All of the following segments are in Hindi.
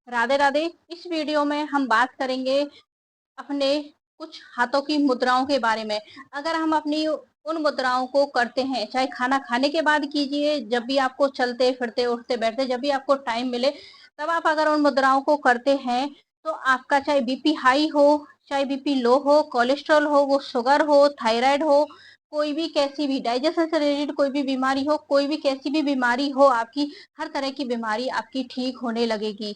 राधे राधे। इस वीडियो में हम बात करेंगे अपने कुछ हाथों की मुद्राओं के बारे में। अगर हम अपनी उन मुद्राओं को करते हैं, चाहे खाना खाने के बाद कीजिए, जब भी आपको चलते फिरते उठते बैठते जब भी आपको टाइम मिले, तब आप अगर उन मुद्राओं को करते हैं तो आपका चाहे बीपी हाई हो, चाहे बीपी लो हो, कोलेस्ट्रॉल हो, वो शुगर हो, थायराइड हो, कोई भी कैसी भी डाइजेशन से रिलेटेड कोई भी बीमारी हो, कोई भी कैसी भी बीमारी हो आपकी, हर तरह की बीमारी आपकी ठीक होने लगेगी।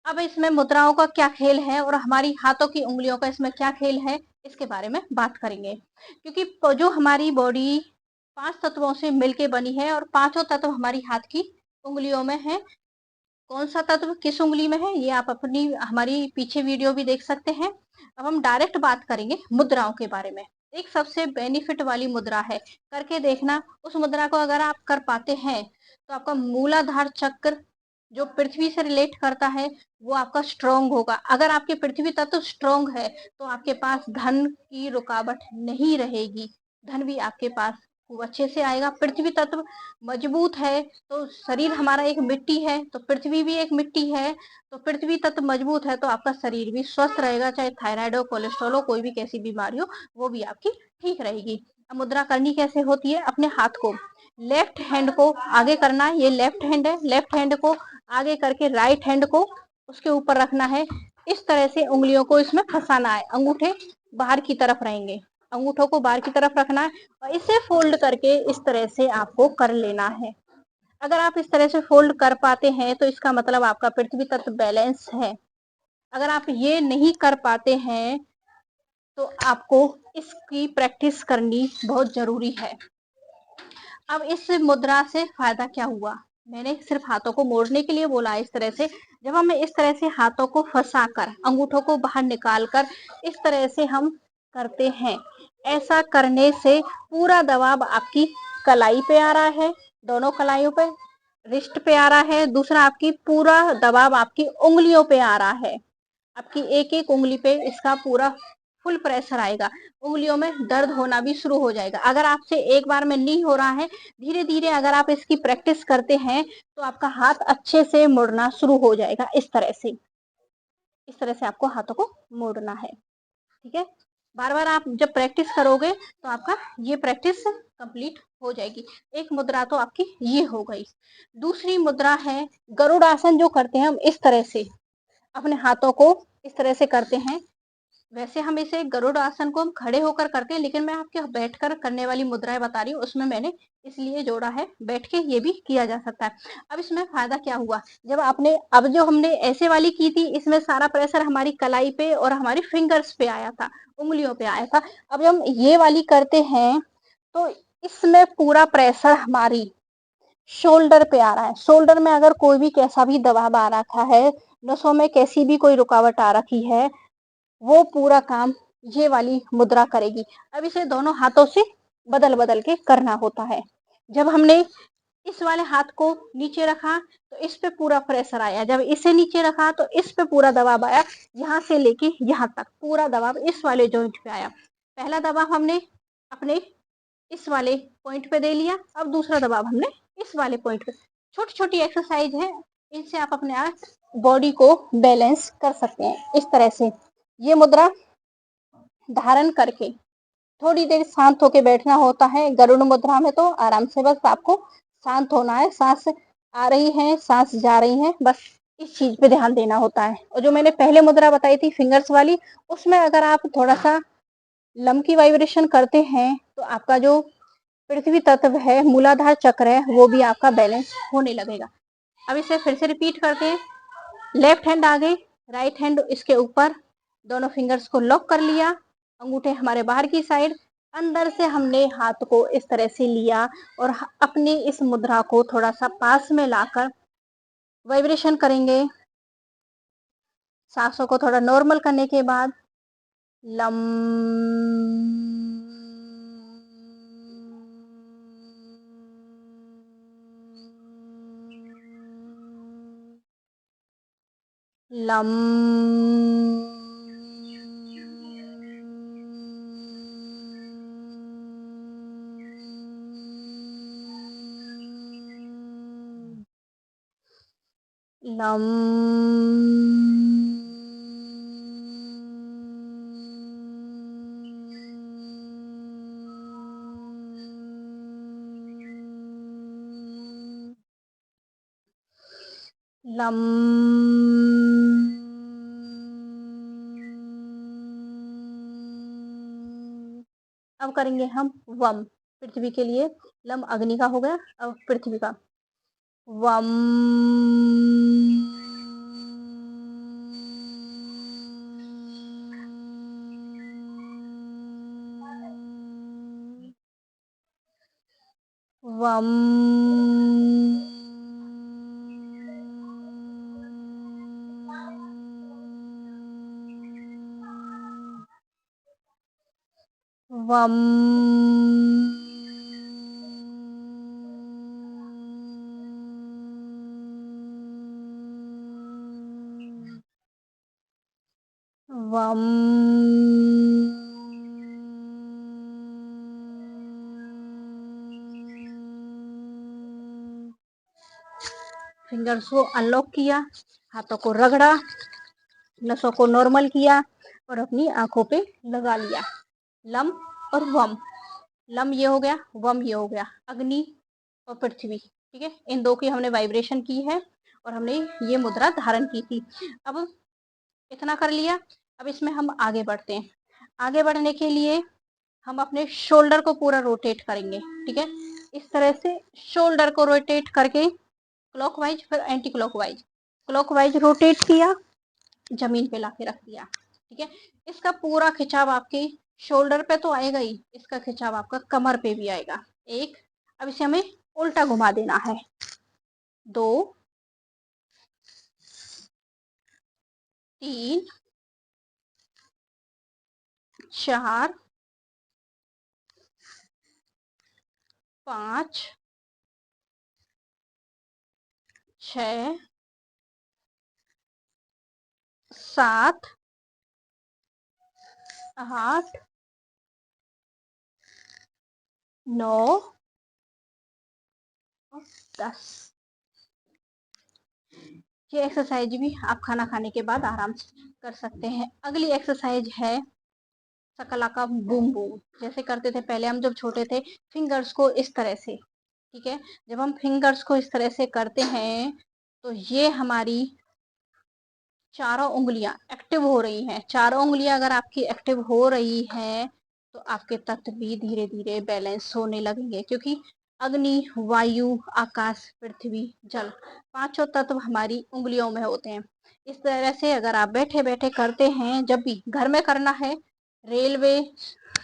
अब इसमें मुद्राओं का क्या खेल है और हमारी हाथों की उंगलियों का इसमें क्या खेल है, इसके बारे में बात करेंगे। क्योंकि जो हमारी बॉडी 5 तत्वों से मिलके बनी है और पांचों तत्व हमारी हाथ की उंगलियों में है। कौन सा तत्व किस उंगली में है, ये आप अपनी हमारी पीछे वीडियो भी देख सकते हैं। अब हम डायरेक्ट बात करेंगे मुद्राओं के बारे में। एक सबसे बेनिफिट वाली मुद्रा है, करके देखना। उस मुद्रा को अगर आप कर पाते हैं तो आपका मूलाधार चक्र जो पृथ्वी से रिलेट करता है वो आपका स्ट्रोंग होगा। अगर आपके पृथ्वी तत्व स्ट्रोंग है तो आपके पास धन की रुकावट नहीं रहेगी, धन भी आपके पास खूब अच्छे से आएगा। पृथ्वी तत्व मजबूत है तो शरीर हमारा एक मिट्टी है, तो पृथ्वी भी एक मिट्टी है, तो पृथ्वी तत्व मजबूत है तो आपका शरीर भी स्वस्थ रहेगा। चाहे थायराइड हो, कोलेस्ट्रॉल हो, कोई भी कैसी बीमारी हो, वो भी आपकी ठीक रहेगी। अब मुद्रा करनी कैसे होती है, अपने हाथ को लेफ्ट हैंड को आगे करना है। ये लेफ्ट हैंड है, लेफ्ट हैंड को आगे करके राइट हैंड को उसके ऊपर रखना है। इस तरह से उंगलियों को इसमें फंसाना है, अंगूठे बाहर की तरफ रहेंगे, अंगूठों को बाहर की तरफ रखना है और इसे फोल्ड करके इस तरह से आपको कर लेना है। अगर आप इस तरह से फोल्ड कर पाते हैं तो इसका मतलब आपका पृथ्वी तत्व बैलेंस है। अगर आप ये नहीं कर पाते हैं तो आपको इसकी प्रैक्टिस करनी बहुत जरूरी है। अब इस मुद्रा से फायदा क्या हुआ, मैंने सिर्फ हाथों को मोड़ने के लिए बोला इस तरह से। जब हम इस तरह से हाथों को फंसा कर अंगूठों को बाहर निकाल कर इस तरह से हम करते हैं, ऐसा करने से पूरा दबाव आपकी कलाई पे आ रहा है, दोनों कलाइयों पे, रिस्ट पे आ रहा है। दूसरा आपकी पूरा दबाव आपकी उंगलियों पे आ रहा है, आपकी एक एक उंगली पे इसका पूरा फुल प्रेशर आएगा। उंगलियों में दर्द होना भी शुरू हो जाएगा। अगर आपसे एक बार में नहीं हो रहा है, धीरे धीरे अगर आप इसकी प्रैक्टिस करते हैं तो आपका हाथ अच्छे से मुड़ना शुरू हो जाएगा। इस तरह से, इस तरह से आपको हाथों को मोड़ना है, ठीक है। बार बार आप जब प्रैक्टिस करोगे तो आपका ये प्रैक्टिस कंप्लीट हो जाएगी। एक मुद्रा तो आपकी ये हो गई। दूसरी मुद्रा है गरुड़ासन, जो करते हैं हम इस तरह से अपने हाथों को इस तरह से करते हैं। वैसे हम इसे गरुड़ आसन को हम खड़े होकर करते हैं, लेकिन मैं आपके बैठकर करने वाली मुद्राएं बता रही हूँ, उसमें मैंने इसलिए जोड़ा है, बैठ के ये भी किया जा सकता है। अब इसमें फायदा क्या हुआ, जब आपने अब जो हमने ऐसे वाली की थी इसमें सारा प्रेशर हमारी कलाई पे और हमारी फिंगर्स पे आया था, उंगलियों पे आया था। अब जब हम ये वाली करते हैं तो इसमें पूरा प्रेशर हमारी शोल्डर पे आ रहा है। शोल्डर में अगर कोई भी कैसा भी दबाव आ रखा है, नसों में कैसी भी कोई रुकावट आ रखी है, वो पूरा काम ये वाली मुद्रा करेगी। अब इसे दोनों हाथों से बदल बदल के करना होता है। जब हमने इस वाले हाथ को नीचे रखा तो इस पे पूरा प्रेशर आया, जब इसे नीचे रखा तो इस पे पूरा दबाव आया, यहाँ से लेके यहाँ तक पूरा दबाव इस वाले जॉइंट पे आया। पहला दबाव हमने अपने इस वाले पॉइंट पे दे लिया, अब दूसरा दबाव हमने इस वाले पॉइंट पे। छोटी छोटी एक्सरसाइज है, इनसे आप अपने आप बॉडी को बैलेंस कर सकते हैं। इस तरह से ये मुद्रा धारण करके थोड़ी देर शांत होकर बैठना होता है। गरुड़ मुद्रा में तो आराम से बस आपको शांत होना है, सांस आ रही है, सांस जा रही है, बस इस चीज पे ध्यान देना होता है। और जो मैंने पहले मुद्रा बताई थी फिंगर्स वाली, उसमें अगर आप थोड़ा सा लम की वाइब्रेशन करते हैं तो आपका जो पृथ्वी तत्व है, मूलाधार चक्र है, वो भी आपका बैलेंस होने लगेगा। अब इसे फिर से रिपीट करते हैं। लेफ्ट हैंड आगे, राइट हैंड इसके ऊपर, दोनों फिंगर्स को लॉक कर लिया, अंगूठे हमारे बाहर की साइड, अंदर से हमने हाथ को इस तरह से लिया और अपनी इस मुद्रा को थोड़ा सा पास में लाकर वाइब्रेशन करेंगे। सांसों को थोड़ा नॉर्मल करने के बाद लम लम लम लम अब करेंगे हम वम। पृथ्वी के लिए लम अग्नि का हो गया, अब पृथ्वी का वम। वम वम वम। फिंगर्स को अनलॉक किया, हाथों को रगड़ा, नसों को नॉर्मल किया और अपनी आंखों पे लगा लिया। लम और वम। लम ये हो गया, वम ये हो गया, अग्नि और पृथ्वी। ठीक है, इन दो की हमने वाइब्रेशन की है और हमने ये मुद्रा धारण की थी। अब इतना कर लिया, अब इसमें हम आगे बढ़ते हैं। आगे बढ़ने के लिए हम अपने शोल्डर को पूरा रोटेट करेंगे। ठीक है, इस तरह से शोल्डर को रोटेट करके क्लॉकवाइज फिर एंटी क्लॉकवाइज, क्लॉकवाइज रोटेट किया, जमीन पे लाके रख दिया। ठीक है, इसका पूरा खिंचाव आपके शोल्डर पे तो आएगा ही, इसका खिंचाव आपका कमर पे भी आएगा। एक, अब इसे हमें उल्टा घुमा देना है। 2 3 4 5 6 7 8 9 और 10। ये एक्सरसाइज भी आप खाना खाने के बाद आराम से कर सकते हैं। अगली एक्सरसाइज है शकला का बूम बूम। जैसे करते थे पहले हम जब छोटे थे, फिंगर्स को इस तरह से। ठीक है, जब हम फिंगर्स को इस तरह से करते हैं तो ये हमारी चारों उंगलियां एक्टिव हो रही हैं। चारों उंगलियां अगर आपकी एक्टिव हो रही हैं तो आपके तत्व भी धीरे धीरे बैलेंस होने लगेंगे, क्योंकि अग्नि, वायु, आकाश, पृथ्वी, जल, पांचों तत्व हमारी उंगलियों में होते हैं। इस तरह से अगर आप बैठे बैठे करते हैं, जब भी घर में करना है, रेलवे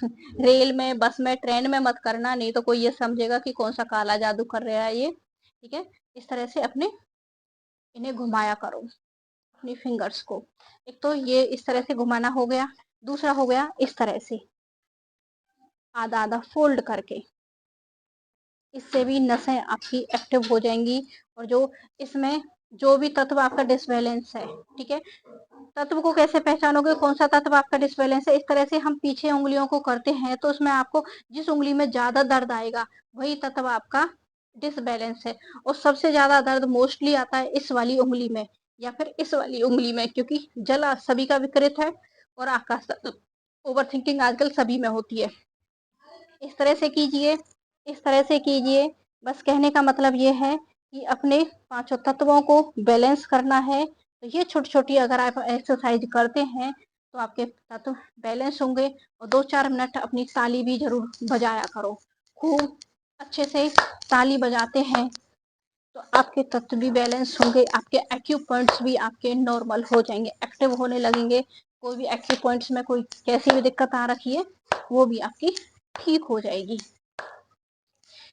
रेल में, बस में, ट्रेन में मत करना, नहीं तो कोई ये समझेगा कि कौन सा काला जादू कर रहा है ये। ठीक है, इस तरह से अपने इन्हें घुमाया करो, अपनी फिंगर्स को। एक तो ये इस तरह से घुमाना हो गया, दूसरा हो गया इस तरह से आधा आधा फोल्ड करके। इससे भी नसें आपकी एक्टिव हो जाएंगी और जो इसमें जो भी तत्व आपका डिसबैलेंस है, ठीक है, तत्व को कैसे पहचानोगे कौन सा तत्व आपका डिसबैलेंस है? इस तरह से हम पीछे उंगलियों को करते हैं तो उसमें आपको जिस उंगली में ज्यादा दर्द आएगा वही तत्व आपका डिसबैलेंस है। और सबसे ज्यादा दर्द मोस्टली आता है इस वाली उंगली में या फिर इस वाली उंगली में, क्योंकि जल सभी का विकृत है और आकाश तत्व, ओवर थिंकिंग आजकल सभी में होती है। इस तरह से कीजिए, इस तरह से कीजिए। बस कहने का मतलब ये है कि अपने पांचों तत्वों को बैलेंस करना है। तो ये छोटी छोटी अगर आप एक्सरसाइज करते हैं तो आपके तत्व बैलेंस होंगे। और 2-4 मिनट अपनी ताली भी जरूर बजाया करो, खूब अच्छे से ताली बजाते हैं तो आपके तत्व भी बैलेंस होंगे, आपके एक्यू पॉइंट्स भी आपके नॉर्मल हो जाएंगे, एक्टिव होने लगेंगे। कोई भी एक्यू पॉइंट्स में कोई कैसी भी दिक्कत आ रखी है वो भी आपकी ठीक हो जाएगी।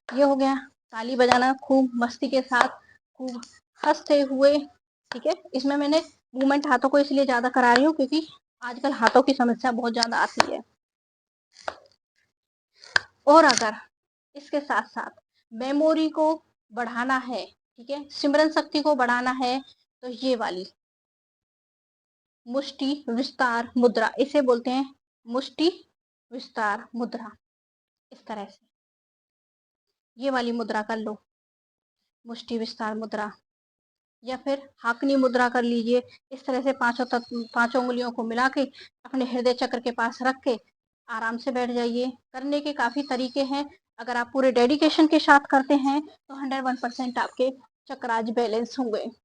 ये हो गया ताली बजाना खूब मस्ती के साथ, खूब हंसते हुए। ठीक है, इसमें मैंने मूवमेंट हाथों को इसलिए ज्यादा करा रही हूँ क्योंकि आजकल हाथों की समस्या बहुत ज्यादा आती है। और अगर इसके साथ साथ मेमोरी को बढ़ाना है, ठीक है, सिमरन शक्ति को बढ़ाना है, तो ये वाली मुष्टि विस्तार मुद्रा, इसे बोलते हैं मुष्टि विस्तार मुद्रा। इस तरह से ये वाली मुद्रा कर लो, मुष्टि विस्तार मुद्रा। या फिर हाकनी मुद्रा कर लीजिए। इस तरह से पाँचों उँगलियों को मिला के अपने हृदय चक्र के पास रख के आराम से बैठ जाइए। करने के काफ़ी तरीके हैं, अगर आप पूरे डेडिकेशन के साथ करते हैं तो 101% आपके चक्र आज बैलेंस होंगे।